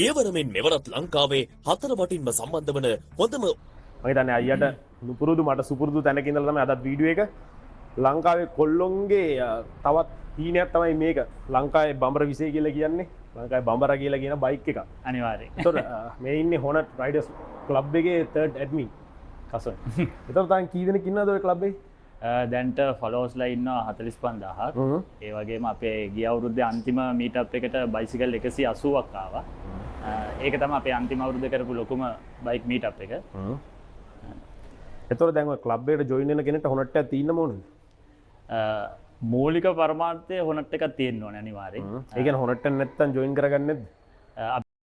ගියවරමෙන් මෙවරත් ලංකාවේ හතර වටින්ම සම්බන්ධ වන හොඳම මම හිතන්නේ අයියට නුපුරුදු මට සුපුරුදු තැනක ඉඳලා තමයි අදත් වීඩියෝ එක ලංකාවේ කොල්ලොන්ගේ තවත් හීනයක් තමයි මේක ලංකාවේ බඹර විසය කියලා කියන්නේ ලංකාවේ බඹර කියලා කියන බයික් එක අනිවාර්යයෙන්. ඒතර මේ ඉන්නේ හොනට් රයිඩර්ස් ක්ලබ් එකේ 3rd ඇඩ්මින් කසොන්. ඒතර තාන් කී දෙනෙක් ඉන්නවද ඔය ක්ලබ් එකේ? දැන්ට ෆොලෝස්ලා ඉන්නවා 45000ක්. ඒ වගේම අපේ ගිය අවුරුද්දේ අන්තිම මීටප් එකට බයිසිකල් 180ක් ආවා. ඒක තමයි අපේ අන්තිම අවුරුද්ද කරපු ලොකුම බයික් මීටප් එක. එතකොට දැන් ඔය ක්ලබ් එකට ජොයින් වෙන කෙනෙක්ට හොනට් එකක් තියෙන්න ඕනද? මූලික පරමාර්ථය හොනට් එකක් තියෙන්න ඕනේ අනිවාර්යෙන්. ඒ කියන්නේ හොනට් එක නැත්තම් ජොයින් කරගන්නේ නැද්ද?